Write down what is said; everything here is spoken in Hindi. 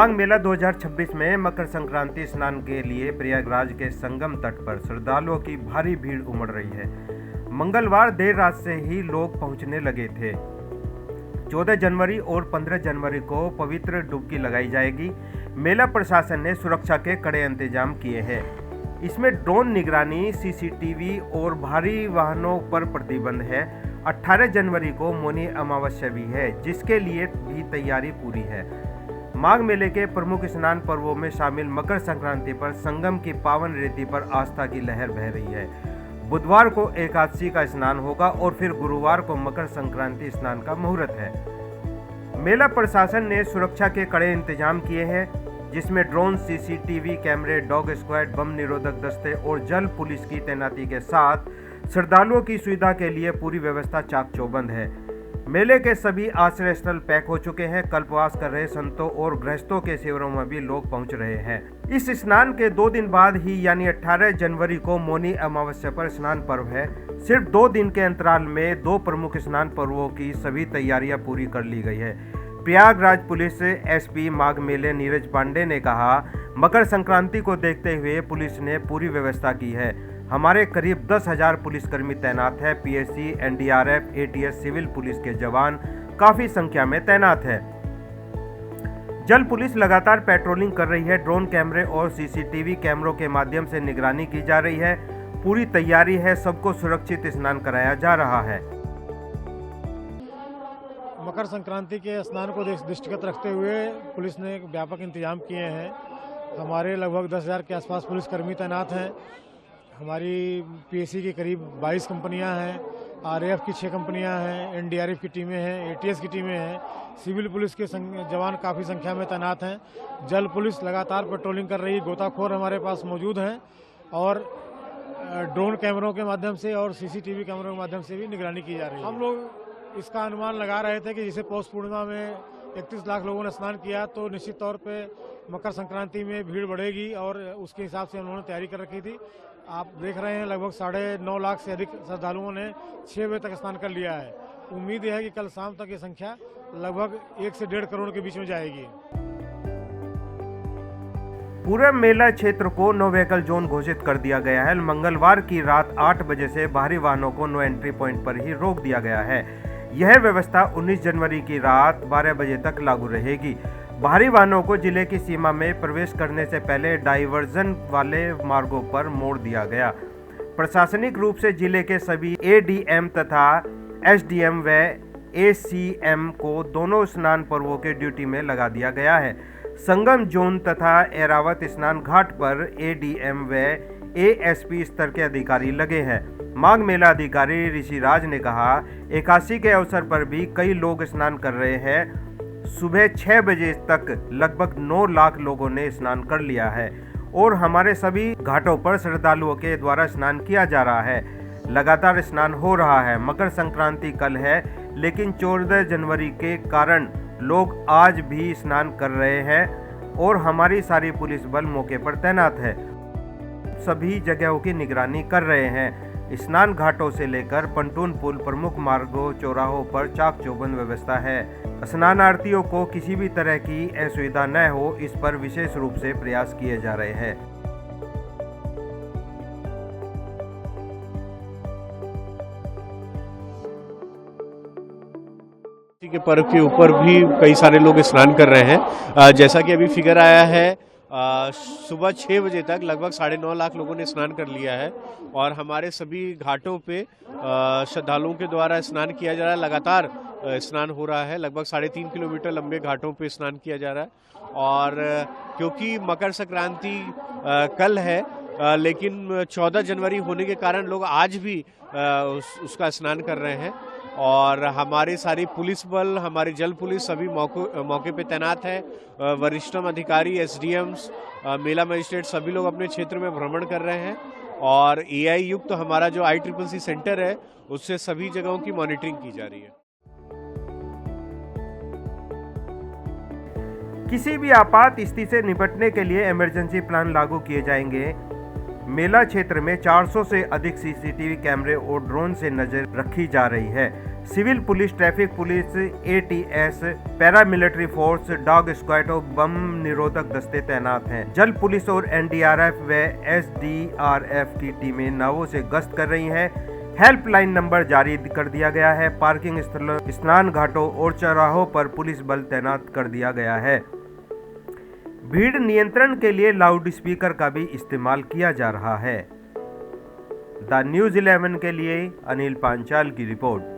माघ मेला 2026 में मकर संक्रांति स्नान के लिए प्रयागराज के संगम तट पर श्रद्धालुओं की भारी भीड़ उमड़ रही है। मंगलवार देर रात से ही लोग पहुंचने लगे थे। 14 जनवरी और 15 जनवरी को पवित्र डुबकी लगाई जाएगी। मेला प्रशासन ने सुरक्षा के कड़े इंतजाम किए हैं। इसमें ड्रोन निगरानी, सीसीटीवी और भारी वाहनों पर प्रतिबंध है। 18 जनवरी को मौनी अमावस्या भी है, जिसके लिए भी तैयारी पूरी है। माघ मेले के प्रमुख स्नान पर्वों में शामिल मकर संक्रांति पर संगम की पावन रेती पर आस्था की लहर बह रही है। बुधवार को एकादशी का स्नान होगा और फिर गुरुवार को मकर संक्रांति स्नान का मुहूर्त है। मेला प्रशासन ने सुरक्षा के कड़े इंतजाम किए हैं, जिसमें ड्रोन, सीसीटीवी कैमरे, डॉग स्क्वाड, बम निरोधक दस्ते और जल पुलिस की तैनाती के साथ श्रद्धालुओं की सुविधा के लिए पूरी व्यवस्था चाक चौबंद है। मेले के सभी आश्रय स्थल पैक हो चुके हैं। कल्पवास कर रहे संतों और गृहस्थों के शिविरों में भी लोग पहुंच रहे हैं। इस स्नान के 2 दिन बाद ही यानी 18 जनवरी को मौनी अमावस्या पर स्नान पर्व है। सिर्फ 2 दिन के अंतराल में 2 प्रमुख स्नान पर्वों की सभी तैयारियां पूरी कर ली गई है। प्रयागराज पुलिस एसपी माघ मेले नीरज पांडे ने कहा, मकर संक्रांति को देखते हुए पुलिस ने पूरी व्यवस्था की है। हमारे करीब 10,000 पुलिसकर्मी तैनात है। PSC, NDRF, ATS, civil police के जवान काफी संख्या में तैनात है। जल पुलिस लगातार पेट्रोलिंग कर रही है। ड्रोन कैमरे और सीसीटीवी कैमरों के माध्यम से निगरानी की जा रही है। पूरी तैयारी है। सबको सुरक्षित स्नान कराया जा रहा है। मकर संक्रांति के स्नान को दृष्टिगत रखते हुए पुलिस ने व्यापक इंतजाम किए हैं। हमारे लगभग 10,000 के आसपास पुलिसकर्मी तैनात हैं। हमारी पीएससी की करीब 22 कंपनियां हैं, आरएएफ की 6 कंपनियां हैं, एनडीआरएफ की टीमें हैं, एटीएस की टीमें हैं, सिविल पुलिस के जवान काफ़ी संख्या में तैनात हैं। जल पुलिस लगातार पेट्रोलिंग कर रही है। गोताखोर हमारे पास मौजूद हैं और ड्रोन कैमरों के माध्यम से और सीसीटीवी कैमरों के माध्यम से भी निगरानी की जा रही है। हम लोग इसका अनुमान लगा रहे थे कि जैसे पौष पूर्णिमा में 31 लाख लोगों ने स्नान किया, तो निश्चित तौर पे मकर संक्रांति में भीड़ बढ़ेगी और उसके हिसाब से उन्होंने तैयारी कर रखी थी। आप देख रहे हैं लगभग 9.5 लाख से अधिक श्रद्धालुओं ने 6 बजे तक स्नान कर लिया है। उम्मीद है कि कल शाम तक ये संख्या लगभग 1 से 1.5 करोड़ के बीच में जाएगी। पूरे मेला क्षेत्र को नो व्हीकल जोन घोषित कर दिया गया है। मंगलवार की रात 8 बजे से भारी वाहनों को नो एंट्री पॉइंट पर ही रोक दिया गया है। यह व्यवस्था 19 जनवरी की रात 12 बजे तक लागू रहेगी। भारी वाहनों को जिले की सीमा में प्रवेश करने से पहले डाइवर्जन वाले मार्गों पर मोड़ दिया गया। प्रशासनिक रूप से जिले के सभी एडीएम तथा एसडीएम व एसीएम को दोनों स्नान पर्वों के ड्यूटी में लगा दिया गया है। संगम जोन तथा एरावत स्नान घाट पर एडीएम व एएसपी स्तर के अधिकारी लगे हैं। माघ मेला अधिकारी ऋषिराज ने कहा, एकादशी के अवसर पर भी कई लोग स्नान कर रहे हैं। सुबह 6 बजे तक लगभग 9 लाख लोगों ने स्नान कर लिया है और हमारे सभी घाटों पर श्रद्धालुओं के द्वारा स्नान किया जा रहा है। लगातार स्नान हो रहा है। मकर संक्रांति कल है, लेकिन 14 जनवरी के कारण लोग आज भी स्नान कर रहे हैं और हमारी सारी पुलिस बल मौके पर तैनात है। सभी जगहों की निगरानी कर रहे हैं। स्नान घाटों से लेकर पंटून पुल, प्रमुख मार्गों, चौराहों पर चाक चौबंद व्यवस्था है। स्नानार्थियों को किसी भी तरह की असुविधा न हो, इस पर विशेष रूप से प्रयास किए जा रहे हैं। के पर्व के ऊपर भी कई सारे लोग स्नान कर रहे हैं। जैसा कि अभी फिगर आया है, सुबह 6 बजे तक लगभग 9.5 लाख लोगों ने स्नान कर लिया है और हमारे सभी घाटों पे श्रद्धालुओं के द्वारा स्नान किया जा रहा है। लगातार स्नान हो रहा है। लगभग 3.5 किलोमीटर लंबे घाटों पे स्नान किया जा रहा है और क्योंकि मकर संक्रांति कल है, लेकिन 14 जनवरी होने के कारण लोग आज भी उसका स्नान कर रहे हैं और हमारी सारी पुलिस बल, हमारी जल पुलिस सभी मौके पे तैनात है। वरिष्ठतम अधिकारी, एसडीएम्स, मेला मजिस्ट्रेट सभी लोग अपने क्षेत्र में भ्रमण कर रहे हैं और एआई युक्त हमारा जो ICCC सेंटर है, उससे सभी जगहों की मॉनिटरिंग की जा रही है। किसी भी आपात स्थिति से निपटने के लिए इमरजेंसी प्लान लागू किए जाएंगे। मेला क्षेत्र में 400 से अधिक सीसीटीवी कैमरे और ड्रोन से नजर रखी जा रही है। Civil police, traffic police, ATS, paramilitary force, dog squad और बम निरोधक दस्ते तैनात हैं। जल पुलिस और एनडीआरएफ व एसडीआरएफ की टीमें नावों से गश्त कर रही हैं। हेल्पलाइन नंबर जारी कर दिया गया है। पार्किंग स्थलों, स्नान घाटों और चौराहों पर पुलिस बल तैनात कर दिया गया है। भीड़ नियंत्रण के लिए लाउड स्पीकर का भी इस्तेमाल किया जा रहा है। द न्यूज़ 11 के लिए अनिल पांचाल की रिपोर्ट।